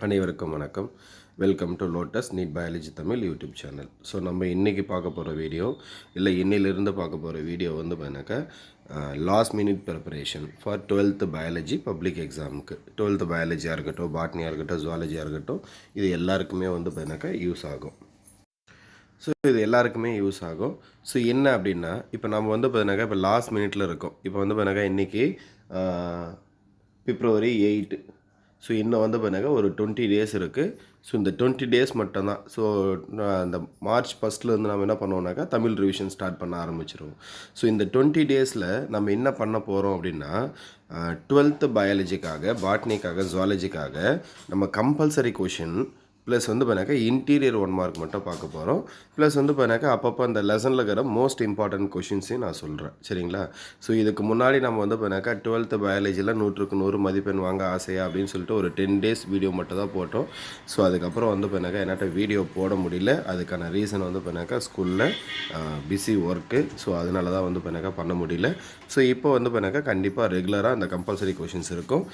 அனைவருக்கும் வணக்கம். Welcome to Lotus NEET biology Tamil YouTube channel. So நம்ம இன்றைக்கி பார்க்க போகிற வீடியோ இல்லை இன்னிலிருந்து பார்க்க போகிற வீடியோ வந்து பார்த்தீங்கன்னாக்கா last minute preparation for 12th biology public எக்ஸாமுக்கு. 12th பயாலஜியாக இருக்கட்டும், பாட்னியாக இருக்கட்டும், ஜுவாலஜியாக இருக்கட்டும், இது எல்லாருக்குமே வந்து பார்த்தீங்கன்னாக்கா யூஸ் ஆகும். ஸோ இது எல்லாருக்குமே யூஸ் ஆகும். ஸோ என்ன அப்படின்னா, இப்போ நம்ம வந்து பார்த்தீங்கன்னாக்கா இப்போ லாஸ்ட் மினிட்ல இருக்கோம். இப்போ வந்து பார்த்தீங்கன்னாக்கா இன்றைக்கி February 8. ஸோ இன்னும் வந்து பார்த்தீங்கன்னா ஒரு 20 டேஸ் இருக்குது. ஸோ இந்த 20 டேஸ் மட்டும்தான். ஸோ அந்த மார்ச் ஃபஸ்ட்லேருந்து நம்ம என்ன பண்ணுவோம்னாக்கா தமிழ் ரிவிஷன் ஸ்டார்ட் பண்ண ஆரம்பிச்சிருவோம். ஸோ இந்த 20 டேஸில் நம்ம என்ன பண்ண போகிறோம் அப்படின்னா 12th பயாலஜிக்காக, பாட்னிக்காக, ஜுவாலஜிக்காக நம்ம கம்பல்சரி கொஷின் ப்ளஸ் வந்து பார்த்தாக்கா இன்டீரியர் 1 மார்க் மட்டும் பார்க்க போகிறோம். ப்ளஸ் வந்து பார்த்தாக்கா அப்பப்போ அந்த லெசனில் இருக்கிற மோஸ்ட் இம்பார்ட்டன்ட் கொஷின்ஸையும் நான் சொல்கிறேன். சரிங்களா? ஸோ இதுக்கு முன்னாடி நம்ம வந்து பார்த்தாக்கா 12th பயாலஜியில் 100க்கு 100 மதிப்பெண் வாங்க ஆசையா அப்படின்னு சொல்லிட்டு ஒரு 10 டேஸ் வீடியோ மட்டும் தான் போட்டோம். ஸோ அதுக்கப்புறம் வந்து பார்த்தாக்கா என்கிட்ட வீடியோ போட முடியல. அதுக்கான ரீசன் வந்து பார்த்தாக்கா ஸ்கூலில் பிஸி ஒர்க்கு. ஸோ அதனால தான் வந்து பார்த்தாக்கா பண்ண முடியல. ஸோ இப்போ வந்து பார்த்தாக்கா கண்டிப்பாக ரெகுலராக அந்த கம்பல்சரி கொஷின்ஸ் இருக்கும்.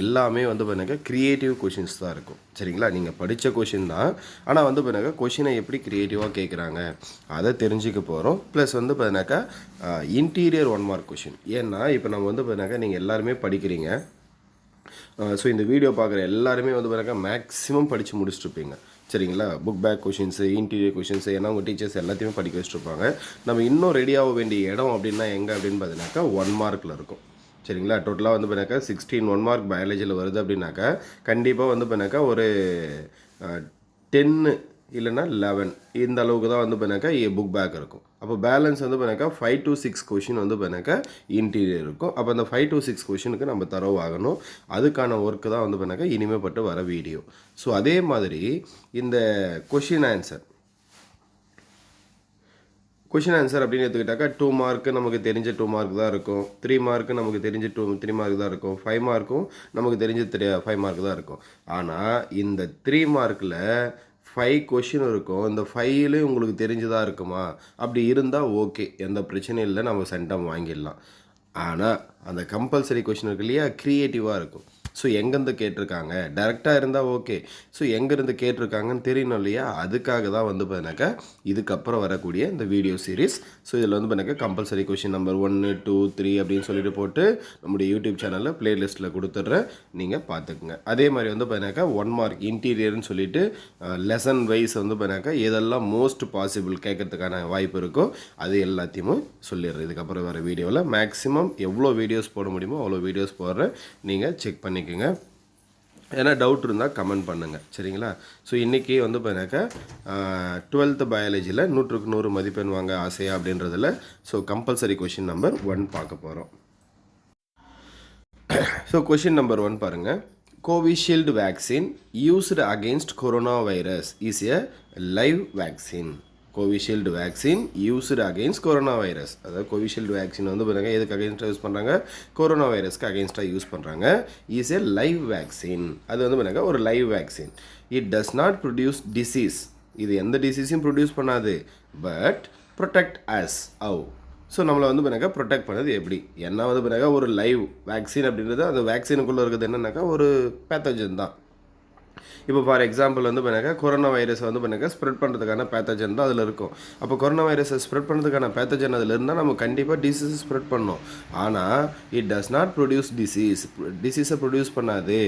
எல்லாமே வந்து பார்த்தாக்கா க்ரியேட்டிவ் கொஷின்ஸ் தான் இருக்கும். சரிங்களா? நீங்கள் படித்த கொஷின் தான், ஆனால் வந்து பார்த்தாக்கா கொஷினை எப்படி க்ரியேட்டிவாக கேட்குறாங்க அதை தெரிஞ்சுக்க போகிறோம். ப்ளஸ் வந்து பார்த்தினாக்கா இன்டீரியர் 1 மார்க் கொஷின். ஏன்னா இப்போ நம்ம வந்து பார்த்தினாக்கா நீங்கள் எல்லாருமே படிக்கிறீங்க. ஸோ இந்த வீடியோ பார்க்குற எல்லாருமே வந்து பார்த்தினாக்கா மேக்ஸிமம் படித்து முடிச்சுட்ருப்பீங்க. சரிங்களா? Book back questions, interior questions, ஏன்னா உங்கள் டீச்சர்ஸ் எல்லாத்தையுமே படிக்க வச்சுருப்பாங்க. நம்ம இன்னும் ரெடியாக வேண்டிய இடம் அப்படின்னா எங்கே அப்படின்னு பார்த்தீங்கன்னாக்கா 1 மார்க்கில் இருக்கும். சரிங்களா? டோட்டலாக வந்து பார்த்தாக்கா 16 1 மார்க் பயாலஜியில் வருது அப்படின்னாக்கா கண்டிப்பாக வந்து பார்த்தாக்கா ஒரு 10 இல்லைன்னா 11 இந்த அளவுக்கு தான் வந்து பார்த்தாக்கா புக் பேக் இருக்கும். அப்போ பேலன்ஸ் வந்து பார்த்தாக்கா 5 to 6 கொஷின் வந்து பார்த்தாக்கா இன்டீரியர் இருக்கும். அப்போ அந்த 5 to 6 கொஷினுக்கு நம்ம தரவாகணும். அதுக்கான ஒர்க்கு தான் வந்து பார்த்தாக்கா இனிமேப்பட்டு வர வீடியோ. ஸோ அதே மாதிரி இந்த கொஷின் ஆன்சர் அப்படின்னு எடுத்துக்கிட்டாக்கா 2 மார்க்கு நமக்கு தெரிஞ்ச 2 மார்க் தான் இருக்கும். 3 மார்க்கு நமக்கு தெரிஞ்ச 3 மார்க் தான் இருக்கும். 5 மார்க்கும் நமக்கு தெரிஞ்ச 5 மார்க் தான் இருக்கும். ஆனால் இந்த 3 மார்க்கில் 5 கொஷின் இருக்கும். இந்த 5லேயும் உங்களுக்கு தெரிஞ்சதாக இருக்குமா? அப்படி இருந்தால் ஓகே, எந்த பிரச்சனையும் இல்லை, நம்ம சென்டம் வாங்கிடலாம். ஆனால் அந்த கம்பல்சரி கொஷின் இருக்கு இல்லையா, க்ரியேட்டிவாக இருக்கும். ஸோ எங்கேருந்து கேட்டிருக்காங்க, டேரெக்டாக இருந்தால் ஓகே. ஸோ எங்கேருந்து கேட்டிருக்காங்கன்னு தெரியணும் இல்லையா, அதுக்காக தான் வந்து பார்த்தினாக்கா இதுக்கப்புறம் வரக்கூடிய இந்த வீடியோ சீரிஸ். ஸோ இதில் வந்து பார்த்தினாக்கா கம்பல்சரி கொஷின் நம்பர் 1 2 3 அப்படின்னு சொல்லிட்டு போட்டு நம்முடைய யூடியூப் சேனலில் ப்ளேலிஸ்ட்டில் கொடுத்துட்றேன், நீங்கள் பார்த்துக்குங்க. அதே மாதிரி வந்து பார்த்தினாக்கா 1 மார்க் இன்டீரியர்னு சொல்லிட்டு லெசன் வைஸ் வந்து பார்த்தினாக்கா எதெல்லாம் மோஸ்ட் பாசிபிள் கேட்கறதுக்கான வாய்ப்பு இருக்கோ அது எல்லாத்தையுமே சொல்லிடுறேன். இதுக்கப்புறம் வர வீடியோவில் மேக்ஸிமம் எவ்வளோ வீடியோஸ் போட முடியுமோ அவ்வளோ வீடியோஸ் போடுறேன், நீங்கள் செக் பண்ணிக்கோங்க. ஏன்னா டவுட் இருந்தால் கமெண்ட் பண்ணுங்கள். சரிங்களா? ஸோ இன்றைக்கி வந்து பார்த்தாக்கா 12th பயாலஜியில் 100க்கு 100 மதிப்பெண் வாங்க ஆசையா அப்படின்றதில் ஸோ கம்பல்சரி கொஷின் நம்பர் 1 பார்க்க போகிறோம். ஸோ கொஷின் நம்பர் 1 பாருங்கள். Covishield vaccine used against corona virus is a live vaccine. Covishield vaccine used against corona virus. அதாவது கோவிஷீல்டு வேக்சின் வந்து பாருங்கள் எதுக்கு அகெயின்ஸ்டாக யூஸ் பண்ணுறாங்க, கொரோனா வைரஸ்க்கு அகெயின்ஸ்டாக யூஸ் பண்ணுறாங்க. Is a live vaccine. அது வந்து பாருங்க ஒரு live vaccine. It does not produce disease. இது எந்த டிசீஸையும் ப்ரொடியூஸ் பண்ணாது. But protect as have. So நம்மளை வந்து பாருங்க ப்ரொடெக்ட் பண்ணது எப்படி, என்ன வந்து பாருங்க ஒரு லைவ் வேக்சின் அப்படின்றது அந்த வேக்சினுக்குள்ளே இருக்கிறது என்னன்னாக்கா ஒரு பேத்தஜன் தான். இப்போ ஃபார் எக்ஸாம்பிள் வந்து பண்ணாக்கா கொரோனா வைரஸ் வந்து பண்ணாக்கா ஸ்ப்ரெட் பண்ணுறதுக்கான பேத்தஜன் தான் அதில் இருக்கும். அப்போ கொரோனா வைரஸை ஸ்ப்ரெட் பண்ணுறதுக்கான பேத்தஜன் அதில் இருந்தால் நம்ம கண்டிப்பாக டிசீஸ் ஸ்ப்ரெட் பண்ணோம். ஆனால் இட் டஸ் நாட் ப்ரொடியூஸ் டிசீஸை ப்ரொடியூஸ் பண்ணாது.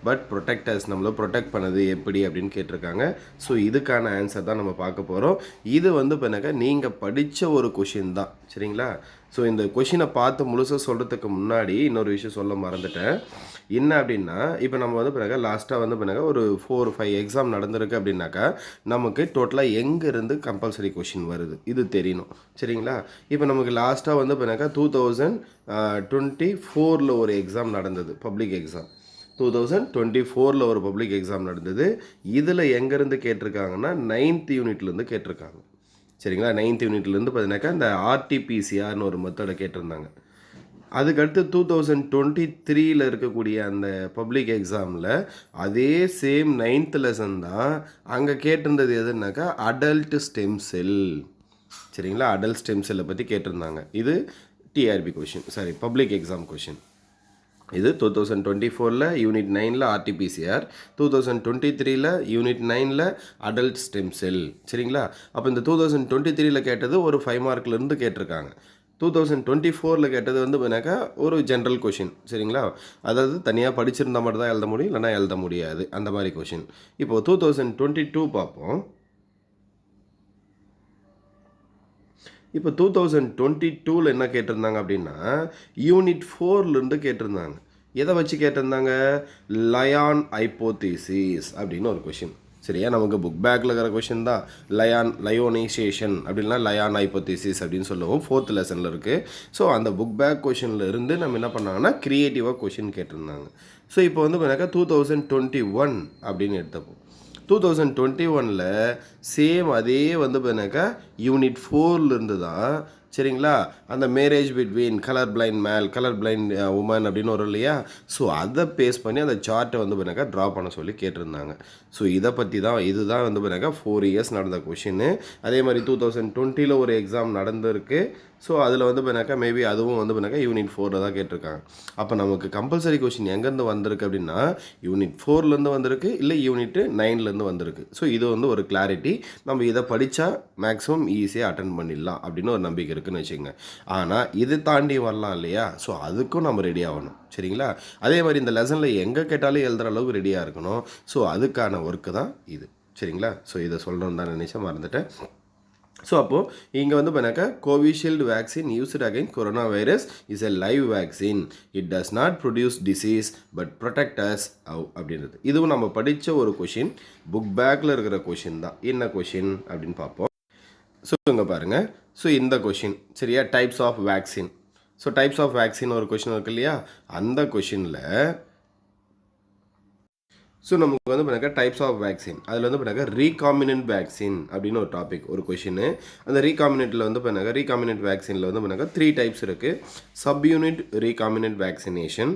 பட் ப்ரொடெக்டர்ஸ் நம்மளை ப்ரொடெக்ட் பண்ணது எப்படி அப்படின்னு கேட்டிருக்காங்க. ஸோ இதுக்கான ஆன்சர் தான் நம்ம பார்க்க போகிறோம். இது வந்து பண்ணாக்கா நீங்கள் படித்த ஒரு கொஷின் தான். சரிங்களா? ஸோ இந்த கொஷினை பார்த்து முழுசாக சொல்கிறதுக்கு முன்னாடி இன்னொரு விஷயம் சொல்ல மறந்துட்டேன். என்ன அப்படின்னா, இப்போ நம்ம வந்து பிறகு லாஸ்ட்டாக வந்து பிறகு ஒரு 4 5 எக்ஸாம் நடந்திருக்கு அப்படின்னாக்கா நமக்கு டோட்டலாக எங்கேருந்து கம்பல்சரி கொஷின் வருது இது தெரியணும். சரிங்களா? இப்போ நமக்கு லாஸ்ட்டாக வந்து பிறகு 2024 ஒரு எக்ஸாம் நடந்தது, பப்ளிக் எக்ஸாம். 2024 ஒரு பப்ளிக் எக்ஸாம் நடந்தது. இதில் எங்கேருந்து கேட்டிருக்காங்கன்னா 9th யூனிட்லேருந்து கேட்டிருக்காங்க. சரிங்களா? 9th யூனிட்லேருந்து பார்த்தீங்கன்னாக்கா இந்த ஆர்டிபிசிஆர்னு ஒரு மெத்தடை கேட்டிருந்தாங்க. அதுக்கடுத்து 2023 இருக்கக்கூடிய அந்த பப்ளிக் எக்ஸாமில் அதே சேம் 9th லெசன் தான் அங்கே கேட்டிருந்தது. எதுனாக்கா அடல்ட் ஸ்டெம் செல். சரிங்களா? அடல்ட் ஸ்டெம் செல்லை பற்றி கேட்டிருந்தாங்க. இது TRB question, sorry public exam question. இது 2024ல் யூனிட் 9ல் ஆர்டிபிசிஆர், 2023ல் யூனிட் 9ல் அடல்ட் ஸ்டெம் செல். சரிங்களா? அப்போ இந்த 2023ல் கேட்டது ஒரு 5 மார்க்லேருந்து கேட்டிருக்காங்க. 2024ல் கேட்டது வந்து பார்த்தீங்கன்னாக்கா ஒரு ஜென்ரல் கொஷின். சரிங்களா? அதாவது தனியாக படிச்சிருந்தா மட்டும் தான் எழுத முடியும், இல்லைனா எழுத முடியாது, அந்த மாதிரி கொஷின். இப்போது 2022 பார்ப்போம். இப்போ 2022ல் என்ன கேட்டிருந்தாங்க அப்படின்னா யூனிட் 4லேருந்து கேட்டிருந்தாங்க. எதை வச்சு கேட்டிருந்தாங்க? லயான் ஹைப்போதீசிஸ் அப்படின்னு ஒரு கொஷின். சரியா? நமக்கு புக் பேக்கில் இருக்கிற கொஷின் தான். லயோனைசேஷன் அப்படின்னா லயான் ஹைப்போதீசிஸ் அப்படின்னு சொல்லுவோம். 4th லெசனில் இருக்குது. ஸோ அந்த புக் பேக் கொஷினில் இருந்து நம்ம என்ன பண்ணாங்கன்னா க்ரியேட்டிவாக கொஷின் கேட்டிருந்தாங்க. ஸோ இப்போ வந்து பார்த்தீங்கன்னா 2021 அப்படின்னு எடுத்தப்போ 2021ல் சேம் அதே வந்து பார்த்தீங்கன்னாக்கா யூனிட் 4லேருந்து தான். சரிங்களா? அந்த மேரேஜ் பிட்வீன் கலர் பிளைண்ட் மேல், கலர் பிளைண்ட் உமன் அப்படின்னு வரும் இல்லையா? ஸோ அதை பேஸ் பண்ணி அந்த சார்ட்டை வந்து பார்த்தீங்கன்னாக்கா ட்ரா பண்ண சொல்லி கேட்டிருந்தாங்க. ஸோ இதை பற்றி தான், இதுதான் வந்து பார்த்தீங்கன்னாக்கா 4 இயர்ஸ் நடந்த கொஷின்னு. அதே மாதிரி 2020ல் ஒரு எக்ஸாம் நடந்திருக்கு. ஸோ அதில் வந்து பார்த்தீங்கன்னாக்கா மேபி அதுவும் வந்து பார்த்தீங்கன்னாக்கா யூனிட் 4ல் தான் கேட்டிருக்காங்க. அப்போ நமக்கு கம்பல்சரி கொஷின் எங்கேருந்து வந்திருக்கு அப்படின்னா யூனிட் 4லேருந்து வந்திருக்கு, இல்லை யூனிட் 9லேருந்து வந்திருக்கு. ஸோ இது வந்து ஒரு கிளாரிட்டி. நம்ம இதை படித்தா மேக்ஸிமம் ஈஸியாக அட்டன் பண்ணிடலாம் அப்படின்னு ஒரு நம்பிக்கை இருக்குதுன்னு வச்சுக்கோங்க. ஆனால் இது தாண்டி வரலாம் இல்லையா? ஸோ அதுக்கும் நம்ம ரெடி ஆகணும். சரிங்களா? அதே மாதிரி இந்த லெசனில் எங்கே கேட்டாலும் எழுதுகிற அளவுக்கு ரெடியாக இருக்கணும். ஸோ அதுக்கான ஒர்க்கு தான் இது. சரிங்களா? ஸோ இதை சொல்லணும்னு தான் நினச்சேன், மறந்துட்டேன். ஸோ அப்போது இங்கே வந்து பண்ணாக்கா Covishield vaccine used again corona virus is a live vaccine. It does not produce disease but protect as அப்படின்றது. இதுவும் நம்ம படித்த ஒரு கொஷின், புக் பேக்கில் இருக்கிற கொஷின் தான். என்ன கொஷின் அப்படின்னு பார்ப்போம். ஸோ இங்கே பாருங்கள். ஸோ இந்த கொஷின் சரியா? Types of vaccine. So types of vaccine ஒரு கொஷின் இருக்கு இல்லையா? அந்த கொஷினில் ஸோ நமக்கு வந்து பண்ணாக்கா டைப்ஸ் ஆஃப் வேக்சின், அதில் வந்து பண்ணாக்கா ரீகாமினன்ட் வேக்சின் அப்படின்னு ஒரு டாபிக், ஒரு கொஷின். அந்த ரீகாமினன்ட்டில் வந்து பண்ணாக்கா ரீகாமினன்ட் வேக்சினில் வந்து பண்ணாக்கா 3 டைப்ஸ் இருக்குது. Subunit recombinant vaccination,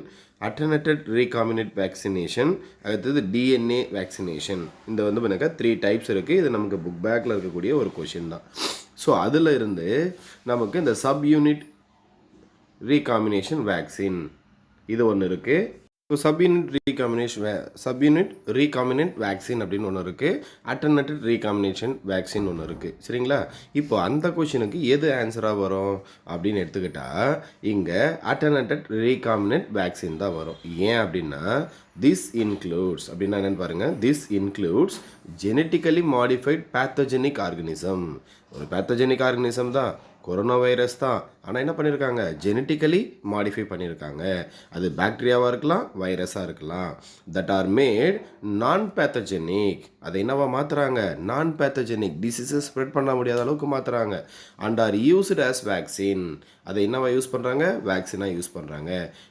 attenuated recombinant vaccination, அடுத்தது டிஎன்ஏ வேக்சினேஷன். இந்த வந்து பண்ணாக்கா 3 டைப்ஸ் இருக்குது. இது நமக்கு புக் பேக்கில் இருக்கக்கூடிய ஒரு கொஷின் தான். ஸோ அதில் இருந்து நமக்கு இந்த சப்யூனிட் ரீகாமினேஷன் வேக்சின் இது ஒன்று இருக்குது. ஸோ சப்யூனிட் ரீகாமினன்ட் வேக்சின் அப்படின்னு ஒன்று இருக்குது. அட்டர்னேட்டட் ரீகாமினேஷன் வேக்சின் ஒன்று இருக்குது. சரிங்களா? இப்போ அந்த கொஷினுக்கு எது ஆன்சராக வரும் அப்படின்னு எடுத்துக்கிட்டால் இங்கே அட்டர்னேட்டட் ரீகாமினன்ட் வேக்சின் தான் வரும். ஏன் அப்படின்னா திஸ் இன்க்ளூட்ஸ் அப்படின்னா என்னென்னு பாருங்கள். This includes genetically modified pathogenic organism. ஒரு பேத்தோஜெனிக் ஆர்கனிசம் தான், கொரோனா வைரஸ் தான். ஆனால் என்ன பண்ணியிருக்காங்க? ஜெனட்டிக்கலி மாடிஃபை பண்ணியிருக்காங்க. அது பாக்டீரியாவாக இருக்கலாம், வைரஸாக இருக்கலாம். தட் ஆர் மேட் நான் பேத்தோஜெனிக். அதை என்னவா மாற்றுறாங்க? நான் பேத்தோஜெனிக், டிசீஸஸ் ஸ்ப்ரெட் பண்ண முடியாத அளவுக்கு மாற்றுறாங்க. And are used as vaccine. அதை என்னவா யூஸ் பண்ணுறாங்க? வேக்சினாக யூஸ் பண்ணுறாங்க.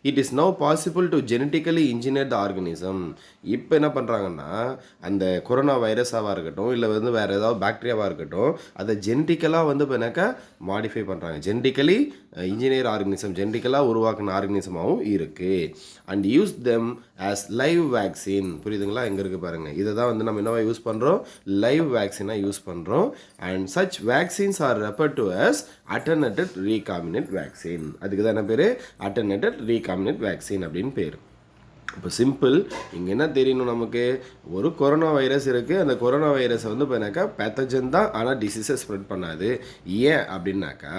It is now possible to genetically engineer the organism. இப்போ என்ன பண்ணுறாங்கன்னா அந்த கொரோனா வைரஸாக இருக்கட்டும், இல்லை வந்து வேறு ஏதாவது பாக்டீரியாவாக இருக்கட்டும், அதை ஜெனட்டிக்கலாக வந்து பண்ணாக்கா மாடிஃபை பண்ணுறாங்க. ஜெனட்டிக்கலி இன்ஜினியர் ஆர்கனிசம், ஜெனட்டிக்கலாக உருவாக்கின ஆர்கனிசமாகவும் இருக்குது. And use them as live vaccine. புரியுதுங்களா? எங்கே இருக்குது பாருங்கள். இதை தான் வந்து நம்ம என்னவா யூஸ் பண்ணுறோம்? லைவ் வேக்சினாக யூஸ் பண்ணுறோம். And such vaccines are referred to as attenuated recombinant vaccine. அதுக்கு தான் என்ன பேர்? அட்டர்னேட்டட் ரீகாமினன்ட் வேக்சின் அப்படின்னு பேர். இப்போ சிம்பிள். இங்கே என்ன தெரியணும் நமக்கு? ஒரு கொரோனா வைரஸ் இருக்குது. அந்த கொரோனா வைரஸை வந்து பார்த்தீங்கன்னாக்கா பேத்தஜன் தான், ஆனால் டிசீஸை ஸ்ப்ரெட் பண்ணாது. ஏன் அப்படின்னாக்கா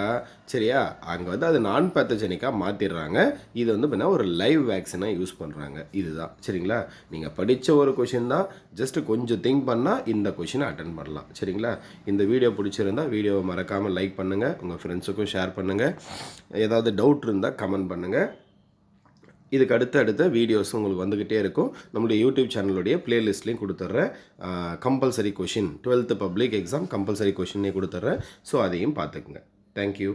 சரியா, அங்கே வந்து அது நான் பேத்தஜெனிக்காக மாற்றிடுறாங்க. இது வந்து பார்த்தீங்கன்னா ஒரு லைவ் வேக்சினாக யூஸ் பண்ணுறாங்க. இதுதான். சரிங்களா? நீங்கள் படித்த ஒரு கொஷின் தான். ஜஸ்ட்டு கொஞ்சம் திங்க் பண்ணால் இந்த கொஷினை அட்டன் பண்ணலாம். சரிங்களா? இந்த வீடியோ பிடிச்சிருந்தா வீடியோவை மறக்காமல் லைக் பண்ணுங்கள், உங்கள் ஃப்ரெண்ட்ஸுக்கும் ஷேர் பண்ணுங்கள். ஏதாவது டவுட் இருந்தால் கமெண்ட் பண்ணுங்கள். இதுக்கு அடுத்த வீடியோஸ் உங்களுக்கு வந்துக்கிட்டே இருக்கும். நம்மளுடைய யூடியூப் சேனலுடைய பிளேலிஸ்ட்லேயும் கொடுத்துட்றேன். Compulsory question 12th public exam compulsory கொஷினே கொடுத்துட்றேன். ஸோ அதையும் பார்த்துக்குங்க. தேங்க்யூ.